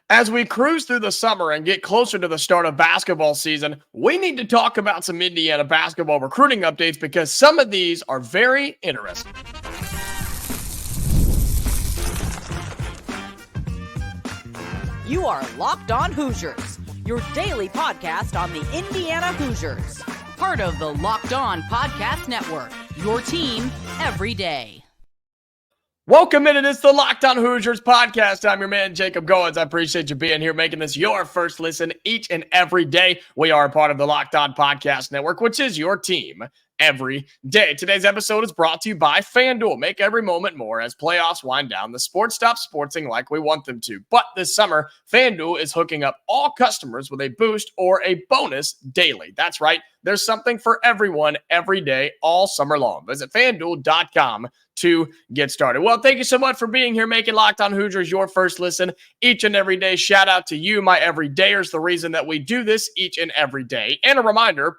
As we cruise through the summer and get closer to the start of basketball season, we need to talk about some Indiana basketball recruiting updates because some of these are very interesting. You are Locked On Hoosiers, your daily podcast on the Indiana Hoosiers. Part of the Locked On Podcast Network, your team every day. Welcome in, it's the Locked On Hoosiers podcast. I'm your man, Jacob Goins. I appreciate you being here, making this your first listen each and every day. We are a part of the Locked On Podcast Network, which is your team every day. Today's episode is brought to you by FanDuel. Make every moment more as playoffs wind down. The sport stops sportsing like we want them to. But this summer, FanDuel is hooking up all customers with a boost or a bonus daily. That's right. There's something for everyone every day, all summer long. Visit FanDuel.com to get started. Well, thank you so much for being here, making Locked On Hoosiers your first listen each and every day. Shout out to you, my everydayers, the reason that we do this each and every day. And a reminder,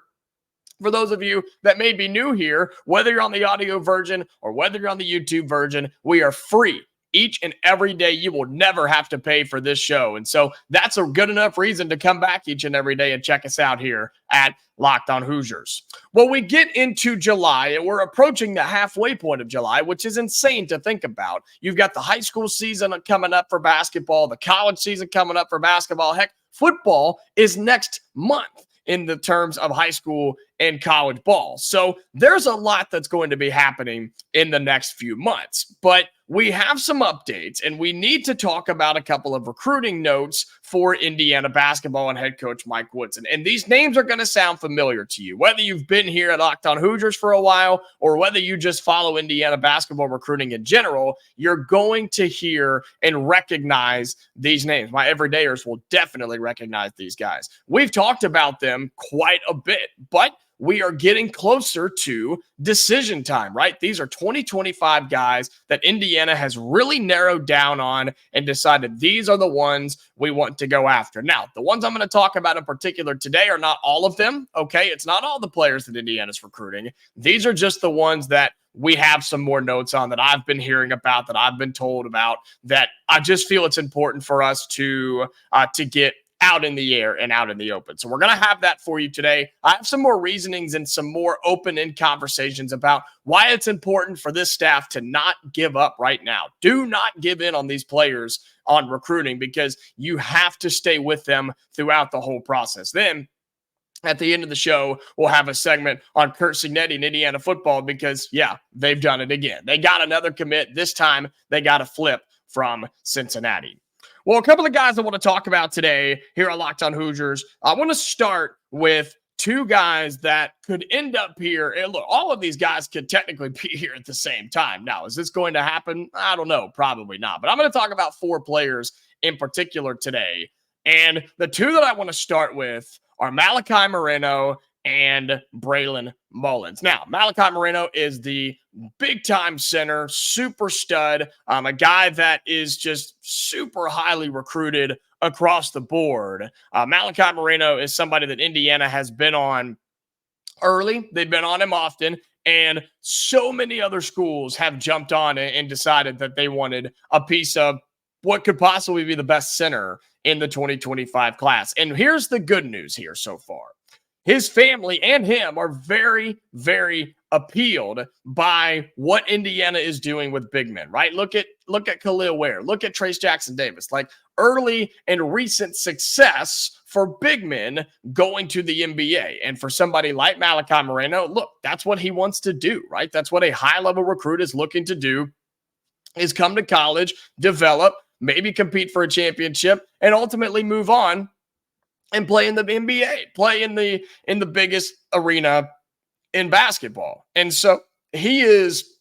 for those of you that may be new here, whether you're on the audio version or whether you're on the YouTube version, we are free each and every day. You will never have to pay for this show. And so that's a good enough reason to come back each and every day and check us out here at Locked On Hoosiers. Well, we get into July and we're approaching the halfway point of July, which is insane to think about. You've got the high school season coming up for basketball, the college season coming up for basketball. Heck, football is next month in the terms of high school and college ball. So there's a lot that's going to be happening in the next few months, but we have some updates and we need to talk about a couple of recruiting notes for Indiana basketball and head coach Mike Woodson. And these names are going to sound familiar to you, whether you've been here at Locked On Hoosiers for a while or whether you just follow Indiana basketball recruiting in general. You're going to hear and recognize these names. My everydayers will definitely recognize these guys. We've talked about them quite a bit, but we are getting closer to decision time, right? These are 2025 guys that Indiana has really narrowed down on and decided these are the ones we want to go after. Now, the ones I'm going to talk about in particular today are not all of them, okay? It's not all the players that Indiana's recruiting. These are just the ones that we have some more notes on that I've been hearing about, that I've been told about, that I just feel it's important for us to get out in the air and out in the open. So we're going to have that for you today. I have some more reasonings and some more open-end conversations about why it's important for this staff to not give up right now. Do not give in on these players on recruiting because you have to stay with them throughout the whole process. Then at the end of the show, we'll have a segment on Curt Cignetti and Indiana football because, yeah, they've done it again. They got another commit. This time they got a flip from Cincinnati. Well, a couple of guys I want to talk about today here on Locked On Hoosiers. I want to start with two guys that could end up here. And look, all of these guys could technically be here at the same time. Now, is this going to happen? I don't know. Probably not. But I'm going to talk about four players in particular today. And the two that I want to start with are Malachi Moreno and Braylon Mullins. Now, Malachi Moreno is the big-time center, super stud, a guy that is just super highly recruited across the board. Malachi Moreno is somebody that Indiana has been on early. They've been on him often, and so many other schools have jumped on and decided that they wanted a piece of what could possibly be the best center in the 2025 class. And here's the good news here so far. His family and him are very, very appealed by what Indiana is doing with big men, right? Look at Khalil Ware. Look at Trace Jackson Davis. Like early and recent success for big men going to the NBA. And for somebody like Malachi Moreno, look, that's what he wants to do, right? That's what a high-level recruit is looking to do, is come to college, develop, maybe compete for a championship, and ultimately move on and play in the NBA, play in the biggest arena in basketball. And so he is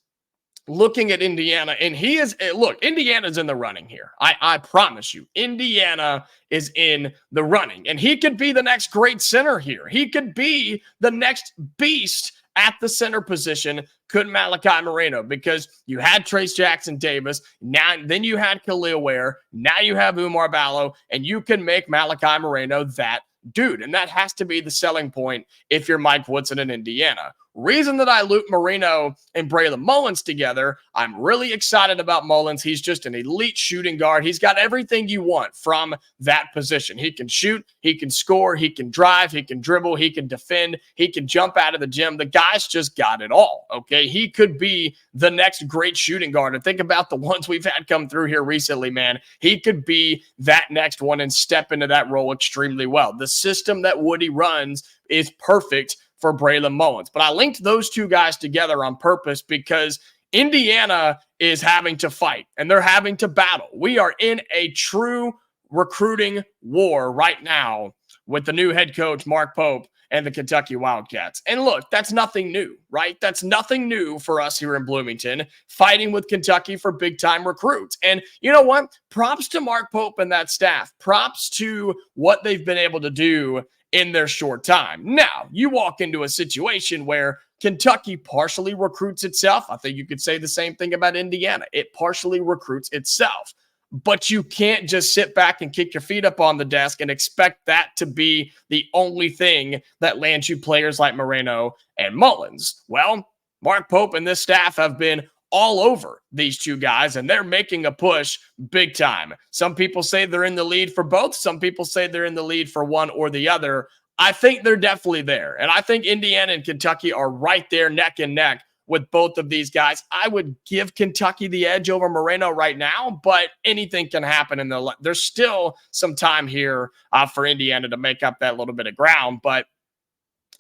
looking at Indiana, and he is, look, Indiana's in the running here. I promise you, Indiana is in the running, and he could be the next great center here. He could be the next beast at the center position, could Malachi Moreno, because you had Trace Jackson Davis, then you had Khalil Ware, now you have Umar Ballo, and you can make Malachi Moreno that dude. And that has to be the selling point if you're Mike Woodson in Indiana. reason that I loop Moreno and Braylon Mullins together, I'm really excited about Mullins. He's just an elite shooting guard. He's got everything you want from that position. He can shoot, he can score, he can drive, he can dribble, he can defend, he can jump out of the gym. The guy's just got it all, okay? He could be the next great shooting guard. And think about the ones we've had come through here recently, man. He could be that next one and step into that role extremely well. The system that Woody runs is perfect for Braylon Mullins. But I linked those two guys together on purpose because Indiana is having to fight and they're having to battle. We are in a true recruiting war right now with the new head coach, Mark Pope, and the Kentucky Wildcats. And look, that's nothing new, right? That's nothing new for us here in Bloomington, fighting with Kentucky for big-time recruits. And you know what? Props to Mark Pope and that staff. Props to what they've been able to do in their short time. Now, you walk into a situation where Kentucky partially recruits itself. I think you could say the same thing about Indiana. It partially recruits itself. But you can't just sit back and kick your feet up on the desk and expect that to be the only thing that lands you players like Moreno and Mullins. Well, Mark Pope and this staff have been all over these two guys, and they're making a push big time. Some people say they're in the lead for both. Some people say they're in the lead for one or the other. I think they're definitely there, and I think Indiana and Kentucky are right there neck and neck with both of these guys. I would give Kentucky the edge over Moreno right now, but anything can happen. There's still some time here for Indiana to make up that little bit of ground, but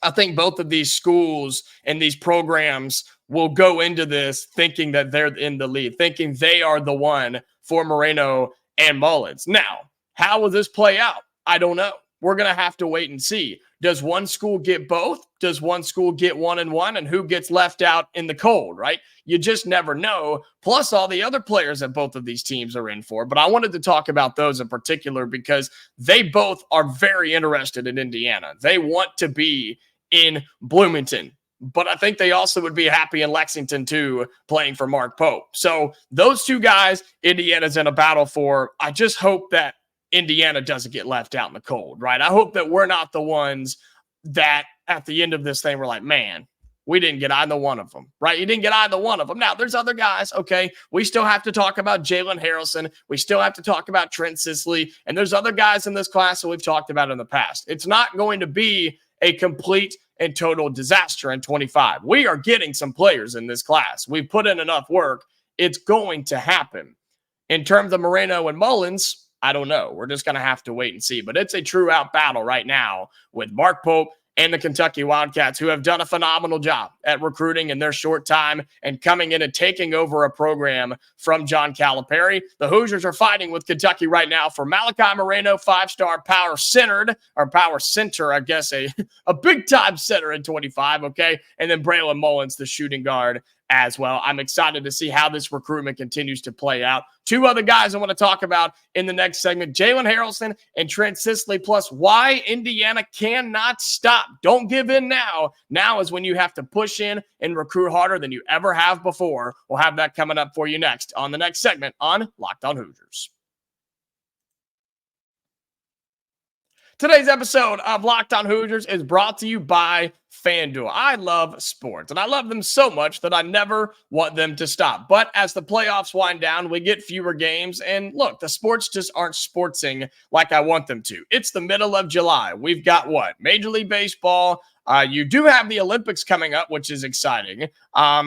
I think both of these schools and these programs will go into this thinking that they're in the lead, thinking they are the one for Moreno and Mullins. Now, how will this play out? I don't know. We're going to have to wait and see. Does one school get both? Does one school get 1-1? And who gets left out in the cold, right? You just never know. Plus all the other players that both of these teams are in for. But I wanted to talk about those in particular because they both are very interested in Indiana. They want to be in Bloomington. But I think they also would be happy in Lexington, too, playing for Mark Pope. So those two guys, Indiana's in a battle for. I just hope that Indiana doesn't get left out in the cold, right? I hope that we're not the ones that at the end of this thing, we're like, man, we didn't get either one of them, right? You didn't get either one of them. Now, there's other guys, okay? We still have to talk about Jalen Haralson. We still have to talk about Trent Sisley. And there's other guys in this class that we've talked about in the past. It's not going to be a complete and total disaster in 25. We are getting some players in this class. We've put in enough work. It's going to happen. In terms of Moreno and Mullins, I don't know. We're just going to have to wait and see. But it's a true out battle right now with Mark Pope and the Kentucky Wildcats, who have done a phenomenal job at recruiting in their short time and coming in and taking over a program from John Calipari. The Hoosiers are fighting with Kentucky right now for Malachi Moreno, 5-star power center, I guess, a big-time center in 25, okay? And then Braylon Mullins, the shooting guard, as well. I'm excited to see how this recruitment continues to play out. Two other guys I want to talk about in the next segment, Jalen Haralson and Trent Sisley, plus why Indiana cannot stop. Don't give in now. Now is when you have to push in and recruit harder than you ever have before. We'll have that coming up for you next on the next segment on Locked On Hoosiers. Today's episode of Locked On Hoosiers is brought to you by FanDuel. I love sports, and I love them so much that I never want them to stop. But as the playoffs wind down, we get fewer games, and look, the sports just aren't sportsing like I want them to. It's the middle of July. We've got what? Major League Baseball. You do have the Olympics coming up, which is exciting.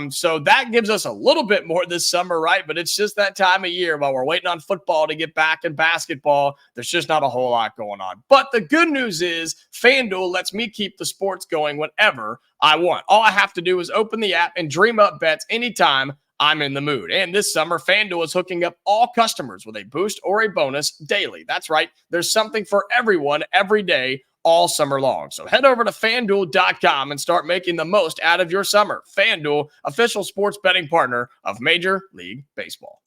So that gives us a little bit more this summer, right? But it's just that time of year while we're waiting on football to get back and basketball. There's just not a whole lot going on. But the good news is FanDuel lets me keep the sports going whenever I want. All I have to do is open the app and dream up bets anytime I'm in the mood. And this summer, FanDuel is hooking up all customers with a boost or a bonus daily. That's right. There's something for everyone every day, all summer long. So head over to FanDuel.com and start making the most out of your summer. FanDuel, official sports betting partner of Major League Baseball.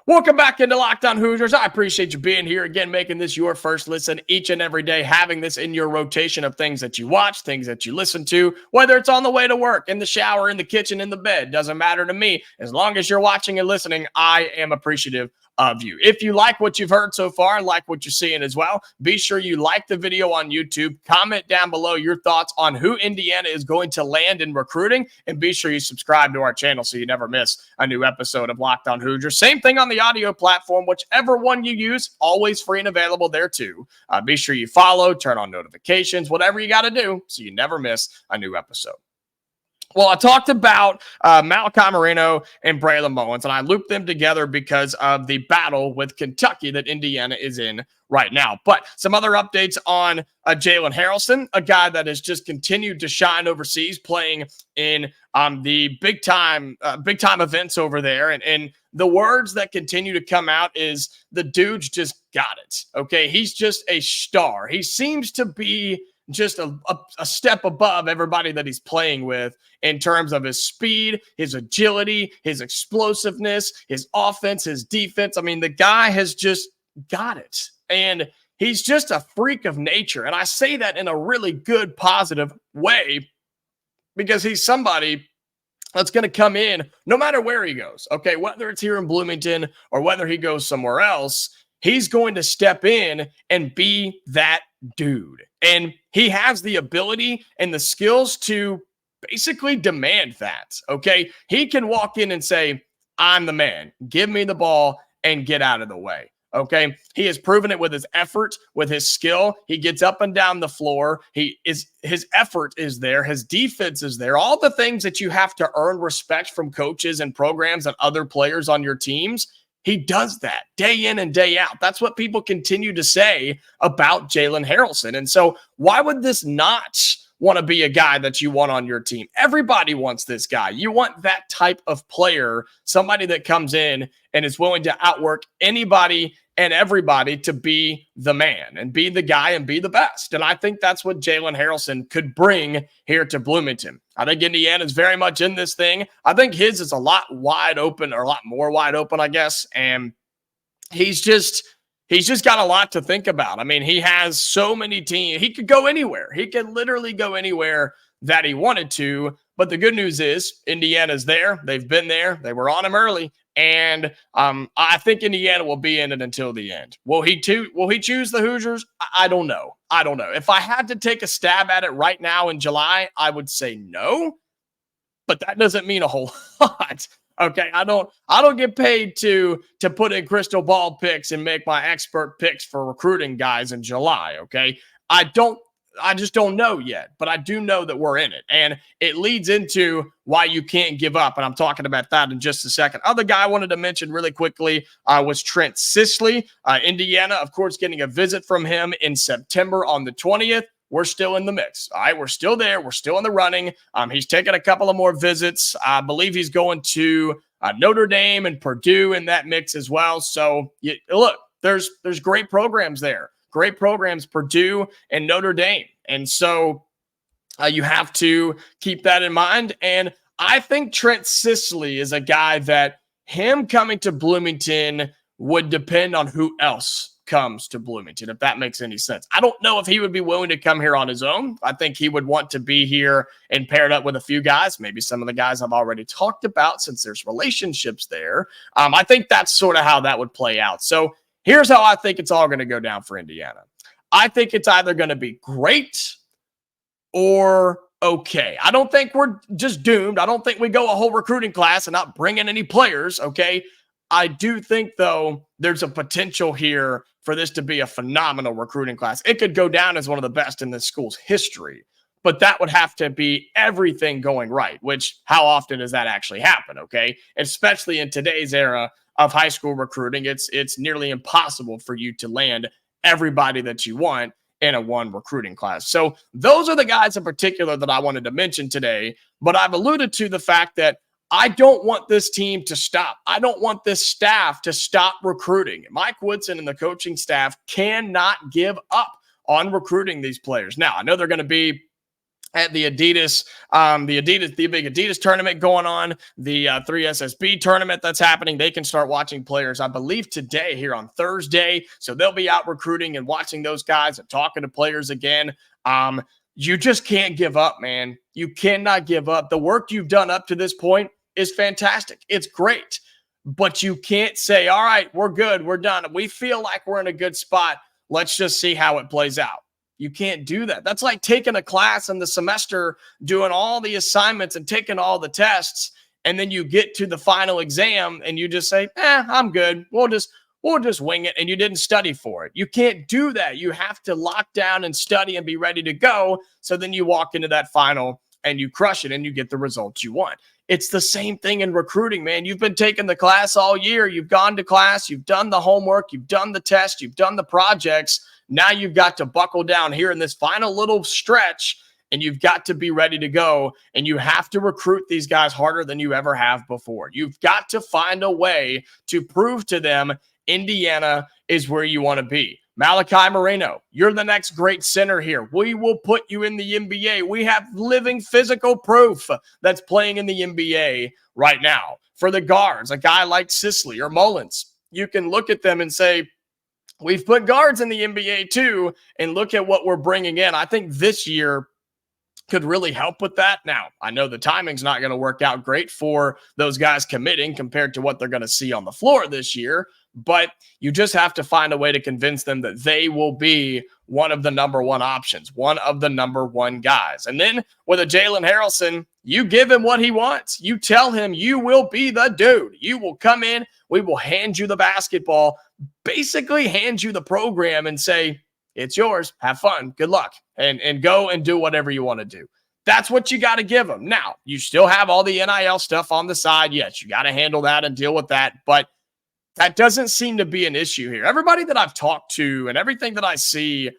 Welcome back into Locked On Hoosiers. I appreciate you being here again, making this your first listen each and every day, having this in your rotation of things that you watch, things that you listen to, whether it's on the way to work, in the shower, in the kitchen, in the bed, doesn't matter to me. As long as you're watching and listening, I am appreciative of you. If you like what you've heard so far and like what you're seeing as well, be sure you like the video on YouTube, comment down below your thoughts on who Indiana is going to land in recruiting, and be sure you subscribe to our channel so you never miss a new episode of Locked On Hoosiers. Same thing on the audio platform, whichever one you use, always free and available there too. Be sure you follow, turn on notifications, whatever you got to do so you never miss a new episode. Well, I talked about Malachi Moreno and Braylon Mullins, and I looped them together because of the battle with Kentucky that Indiana is in right now. But some other updates on Jalen Haralson, a guy that has just continued to shine overseas, playing in the big time events over there. And the words that continue to come out is the dude's just got it. Okay, he's just a star. He seems to be just a step above everybody that he's playing with in terms of his speed, his agility, his explosiveness, his offense, his defense. I mean, the guy has just got it. And he's just a freak of nature. And I say that in a really good, positive way because he's somebody that's going to come in no matter where he goes. Okay, whether it's here in Bloomington or whether he goes somewhere else, he's going to step in and be that dude. And he has the ability and the skills to basically demand that, okay? He can walk in and say, I'm the man. Give me the ball and get out of the way, okay? He has proven it with his effort, with his skill. He gets up and down the floor. His effort is there. His defense is there. All the things that you have to earn respect from coaches and programs and other players on your teams, he does that day in and day out. That's what people continue to say about Jalen Haralson. And so why would this not want to be a guy that you want on your team? Everybody wants this guy. You want that type of player, somebody that comes in and is willing to outwork anybody and everybody to be the man and be the guy and be the best. And I think that's what Jalen Haralson could bring here to Bloomington. I think Indiana is very much in this thing. I think his is a lot wide open, or a lot more wide open, I guess. And he's just got a lot to think about. I mean, he has so many teams. He could go anywhere. He could literally go anywhere that he wanted to. But the good news is Indiana's there. They've been there. They were on him early. And I think Indiana will be in it until the end. Will he choose the Hoosiers? I don't know. If I had to take a stab at it right now in July, I would say no. But that doesn't mean a whole lot. Okay, I don't get paid to put in crystal ball picks and make my expert picks for recruiting guys in July. Okay, I just don't know yet, but I do know that we're in it. And it leads into why you can't give up. And I'm talking about that in just a second. Other guy I wanted to mention really quickly was Trent Sisley. Indiana, of course, getting a visit from him in September on the 20th. We're still in the mix. All right, we're still there. We're still in the running. He's taken a couple of more visits. I believe he's going to Notre Dame and Purdue in that mix as well. So look, there's great programs there. Great programs, Purdue and Notre Dame. And so you have to keep that in mind. And I think Trent Sisley is a guy that him coming to Bloomington would depend on who else comes to Bloomington, if that makes any sense. I don't know if he would be willing to come here on his own. I think he would want to be here and paired up with a few guys, maybe some of the guys I've already talked about since there's relationships there. I think that's sort of how that would play out. So here's how I think it's all going to go down for Indiana. I think it's either going to be great or okay. I don't think we're just doomed. I don't think we go a whole recruiting class and not bring in any players, okay? I do think, though, there's a potential here for this to be a phenomenal recruiting class. It could go down as one of the best in this school's history, but that would have to be everything going right, which how often does that actually happen, okay? Especially in today's era of high school recruiting, it's nearly impossible for you to land everybody that you want in a one recruiting class. So those are the guys in particular that I wanted to mention today, but I've alluded to the fact that I don't want this team to stop. I don't want this staff to stop recruiting. Mike Woodson and the coaching staff cannot give up on recruiting these players. Now, I know they're going to be at the big Adidas tournament going on, the 3SSB tournament that's happening. They can start watching players, I believe, today here on Thursday. So they'll be out recruiting and watching those guys and talking to players again. You just can't give up, man. You cannot give up. The work you've done up to this point is fantastic. It's great. But you can't say, all right, we're good. We're done. We feel like we're in a good spot. Let's just see how it plays out. You can't do that. That's like taking a class in the semester, doing all the assignments and taking all the tests, and then you get to the final exam and you just say, I'm good. We'll just wing it, and you didn't study for it. You can't do that. You have to lock down and study and be ready to go, so then you walk into that final and you crush it and you get the results you want. It's the same thing in recruiting, man. You've been taking the class all year. You've gone to class. You've done the homework. You've done the test. You've done the projects. Now you've got to buckle down here in this final little stretch, and you've got to be ready to go, and you have to recruit these guys harder than you ever have before. You've got to find a way to prove to them Indiana is where you want to be. Malachi Moreno, you're the next great center here. We will put you in the NBA. We have living physical proof that's playing in the NBA right now. For the guards, a guy like Sisley or Mullins, you can look at them and say, we've put guards in the NBA too, and look at what we're bringing in. I think this year could really help with that. Now, I know the timing's not going to work out great for those guys committing compared to what they're going to see on the floor this year, but you just have to find a way to convince them that they will be one of the number one options, one of the number one guys. And then with a Jalen Haralson, you give him what he wants. You tell him you will be the dude. You will come in, we will hand you the basketball, basically hand you the program and say, it's yours. Have fun. Good luck. And go and do whatever you want to do. That's what you got to give them. Now, you still have all the NIL stuff on the side. Yes, you got to handle that and deal with that. But that doesn't seem to be an issue here. Everybody that I've talked to and everything that I see,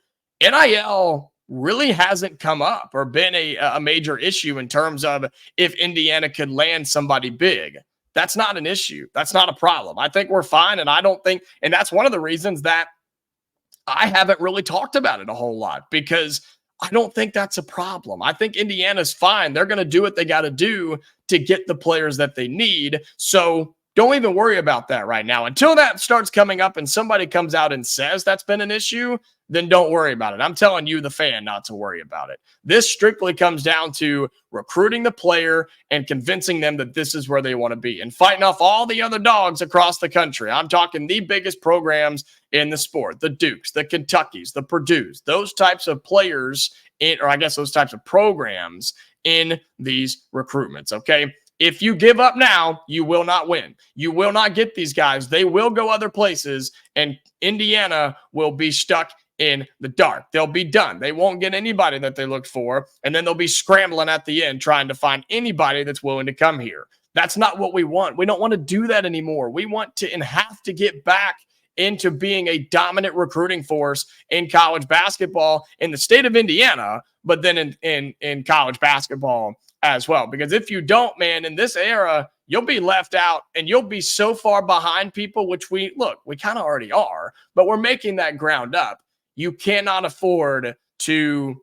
NIL really hasn't come up or been a major issue in terms of if Indiana could land somebody big. That's not an issue. That's not a problem. I think we're fine. And I don't think, and that's one of the reasons that I haven't really talked about it a whole lot, because I don't think that's a problem. I think Indiana's fine. They're going to do what they got to do to get the players that they need. So don't even worry about that right now. Until that starts coming up and somebody comes out and says that's been an issue, then don't worry about it. I'm telling you, the fan, not to worry about it. This strictly comes down to recruiting the player and convincing them that this is where they want to be and fighting off all the other dogs across the country. I'm talking the biggest programs in the sport, the Dukes, the Kentuckys, the Purdues, those types of players, those types of programs in these recruitments, okay? If you give up now, you will not win. You will not get these guys. They will go other places, and Indiana will be stuck in the dark. They'll be done. They won't get anybody that they looked for, and then they'll be scrambling at the end trying to find anybody that's willing to come here. That's not what we want. We don't want to do that anymore. We want to and have to get back into being a dominant recruiting force in college basketball in the state of Indiana, but then in college basketball as well. Because if you don't, man, in this era, you'll be left out and you'll be so far behind people, which we kind of already are, but we're making that ground up. You cannot afford to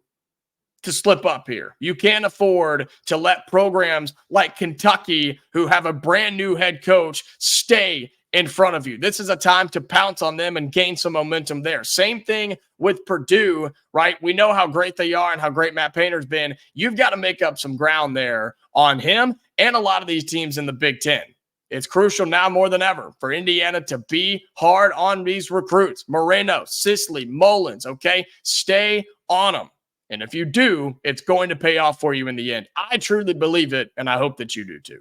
slip up here. You can't afford to let programs like Kentucky, who have a brand new head coach, stay in front of you. This is a time to pounce on them and gain some momentum there. Same thing with Purdue, right? We know how great they are and how great Matt Painter's been. You've got to make up some ground there on him and a lot of these teams in the Big Ten. It's crucial now more than ever for Indiana to be hard on these recruits. Moreno, Sisley, Mullins, okay? Stay on them. And if you do, it's going to pay off for you in the end. I truly believe it, and I hope that you do too.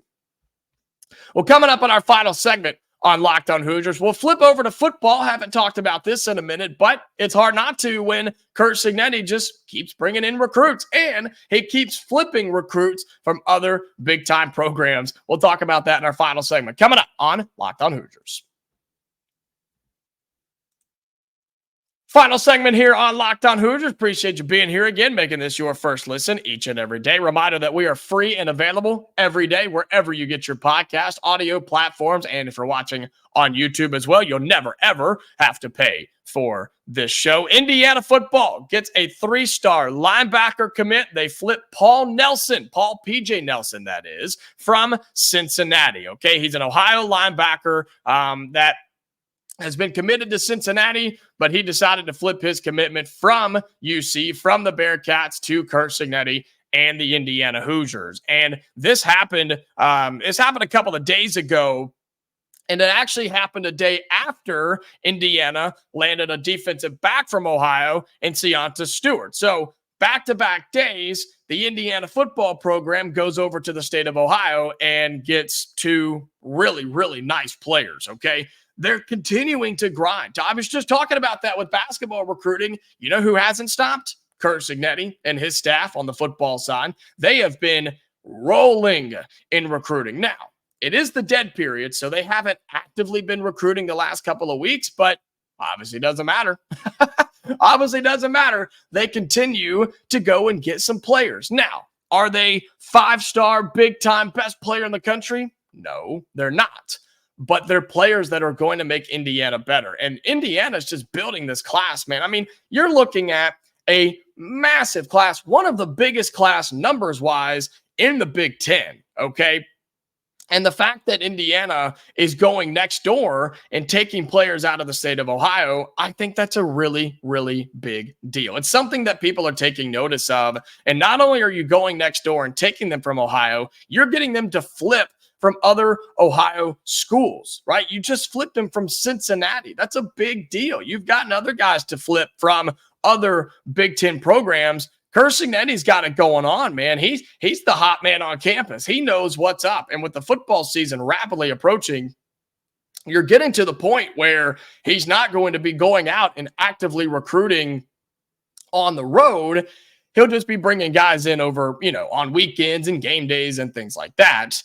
Well, coming up on our final segment on Locked On Hoosiers, we'll flip over to football. Haven't talked about this in a minute, but it's hard not to when Curt Cignetti just keeps bringing in recruits, and he keeps flipping recruits from other big-time programs. We'll talk about that in our final segment coming up on Locked On Hoosiers. Final segment here on Locked On Hoosiers. Appreciate you being here again, making this your first listen each and every day. Reminder that we are free and available every day wherever you get your podcast, audio platforms, and if you're watching on YouTube as well, you'll never, ever have to pay for this show. Indiana football gets a 3-star linebacker commit. They flip Paul PJ Nelson, that is, from Cincinnati. Okay, he's an Ohio linebacker that has been committed to Cincinnati, but he decided to flip his commitment from UC, from the Bearcats, to Curt Cignetti and the Indiana Hoosiers. And this happened a couple of days ago, and it actually happened a day after Indiana landed a defensive back from Ohio in Sionta Stewart. So back-to-back days, the Indiana football program goes over to the state of Ohio and gets 2 really, really nice players, okay? They're continuing to grind. I was just talking about that with basketball recruiting. You know who hasn't stopped? Curt Cignetti and his staff on the football side. They have been rolling in recruiting. Now, it is the dead period, so they haven't actively been recruiting the last couple of weeks, but obviously doesn't matter. Obviously doesn't matter. They continue to go and get some players. Now, are they 5-star, big-time, best player in the country? No, they're not. But they're players that are going to make Indiana better. And Indiana's just building this class, man. I mean, you're looking at a massive class, one of the biggest class numbers-wise in the Big Ten, okay? And the fact that Indiana is going next door and taking players out of the state of Ohio, I think that's a really, really big deal. It's something that people are taking notice of. And not only are you going next door and taking them from Ohio, you're getting them to flip from other Ohio schools, right? You just flipped them from Cincinnati. That's a big deal. You've gotten other guys to flip from other Big Ten programs. Curt Cignetti's got it going on, man. He's the hot man on campus. He knows what's up. And with the football season rapidly approaching, you're getting to the point where he's not going to be going out and actively recruiting on the road. He'll just be bringing guys in over, on weekends and game days and things like that.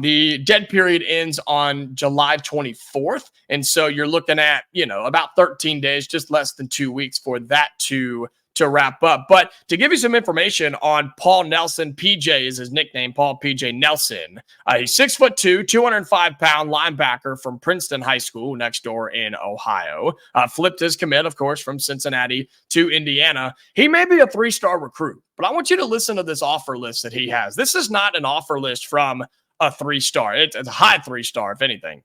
The dead period ends on July 24th. And so you're looking at, about 13 days, just less than 2 weeks for that to wrap up. But to give you some information on Paul Nelson, PJ is his nickname, Paul PJ Nelson. He's 6'2", 205-pound linebacker from Princeton High School next door in Ohio. Flipped his commit, of course, from Cincinnati to Indiana. He may be a 3-star recruit, but I want you to listen to this offer list that he has. This is not an offer list from a 3-star. It's a high 3-star, if anything.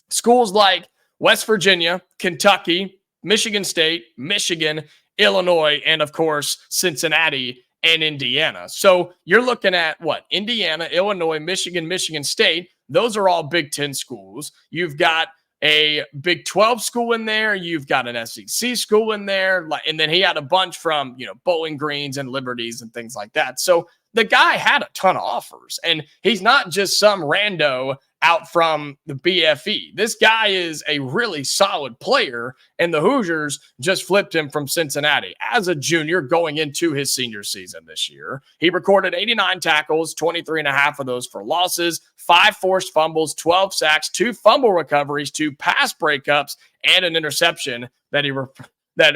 Schools like West Virginia, Kentucky, Michigan State, Michigan, Illinois, and of course, Cincinnati and Indiana. So you're looking at what? Indiana, Illinois, Michigan, Michigan State. Those are all Big Ten schools. You've got a Big 12 school in there. You've got an SEC school in there. And then he had a bunch from, Bowling Greens and Liberties and things like that. So the guy had a ton of offers, and he's not just some rando out from the BFE. This guy is a really solid player, and the Hoosiers just flipped him from Cincinnati as a junior going into his senior season this year. He recorded 89 tackles, 23 and a half of those for losses, 5 forced fumbles, 12 sacks, 2 fumble recoveries, 2 pass breakups, and an interception that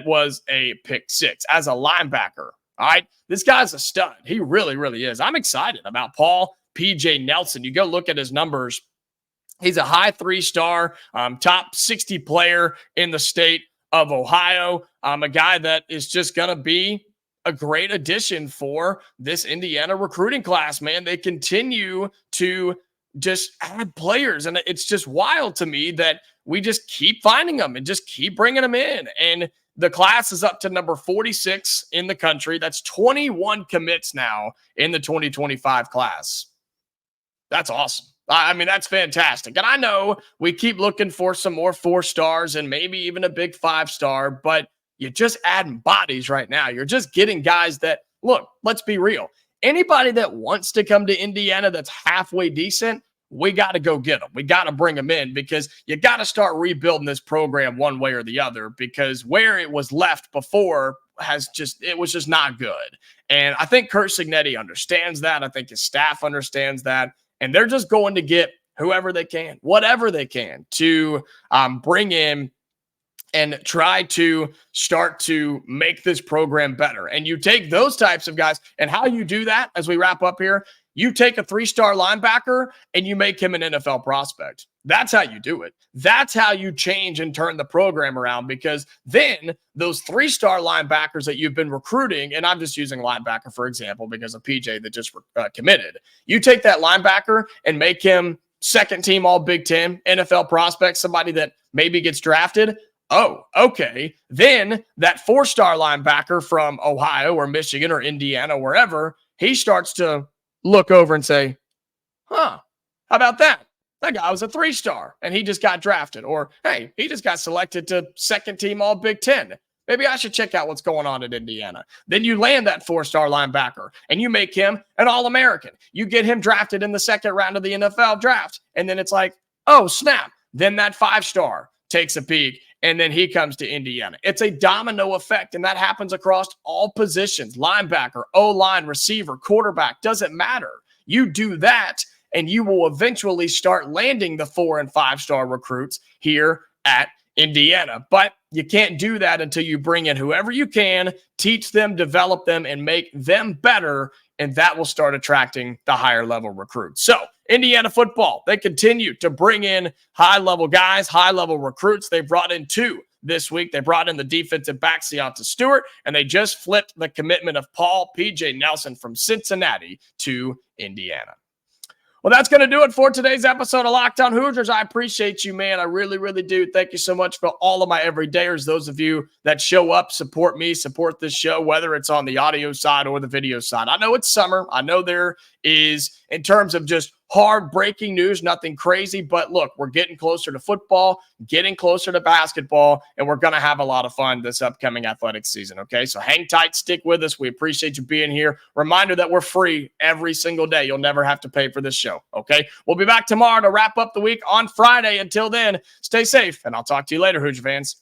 was a pick 6 as a linebacker. All right, this guy's a stud. He really, really is. I'm excited about Paul PJ Nelson. You go look at his numbers. He's a high 3-star, top 60 player in the state of Ohio. A guy that is just going to be a great addition for this Indiana recruiting class, man. They continue to just add players, and it's just wild to me that we just keep finding them and just keep bringing them in. And the class is up to number 46 in the country. That's 21 commits now in the 2025 class. That's awesome. I mean, that's fantastic. And I know we keep looking for some more 4-stars and maybe even a big 5-star, but you're just adding bodies right now. You're just getting guys that, look, let's be real. Anybody that wants to come to Indiana that's halfway decent, we got to go get them. We got to bring them in because you got to start rebuilding this program one way or the other, because where it was left before it was just not good. And I think Curt Cignetti understands that. I think his staff understands that. And they're just going to get whoever they can, whatever they can, to bring in and try to start to make this program better. And you take those types of guys, and how you do that as we wrap up here, you take a 3-star linebacker and you make him an NFL prospect. That's how you do it. That's how you change and turn the program around, because then those 3-star linebackers that you've been recruiting, and I'm just using linebacker for example because of PJ that just committed, you take that linebacker and make him second team all Big Ten, NFL prospect, somebody that maybe gets drafted. Oh, okay. Then that 4-star linebacker from Ohio or Michigan or Indiana, wherever, he starts to look over and say, how about that? That guy was a 3-star and he just got drafted. Or, hey, he just got selected to second team all Big Ten. Maybe I should check out what's going on at Indiana. Then you land that 4-star linebacker and you make him an All-American. You get him drafted in the second round of the NFL draft. And then it's like, oh, snap. Then that 5-star takes a peek, and then he comes to Indiana. It's a domino effect, and that happens across all positions. Linebacker, O-line, receiver, quarterback, doesn't matter. You do that, and you will eventually start landing the 4- and 5-star recruits here at Indiana. But you can't do that until you bring in whoever you can, teach them, develop them, and make them better, and that will start attracting the higher level recruits. So Indiana football, they continue to bring in high-level guys, high-level recruits. They brought in 2 this week. They brought in the defensive back, Seonta Stewart, and they just flipped the commitment of Paul P.J. Nelson from Cincinnati to Indiana. Well, that's going to do it for today's episode of Locked On Hoosiers. I appreciate you, man. I really, really do. Thank you so much for all of my everydayers, those of you that show up, support me, support this show, whether it's on the audio side or the video side. I know it's summer. I know there is, in terms of just hard breaking news, nothing crazy, but look, we're getting closer to football, getting closer to basketball, and we're going to have a lot of fun this upcoming athletic season, okay? So hang tight, stick with us. We appreciate you being here. Reminder that we're free every single day. You'll never have to pay for this show, okay? We'll be back tomorrow to wrap up the week on Friday. Until then, stay safe, and I'll talk to you later, Hoosier fans.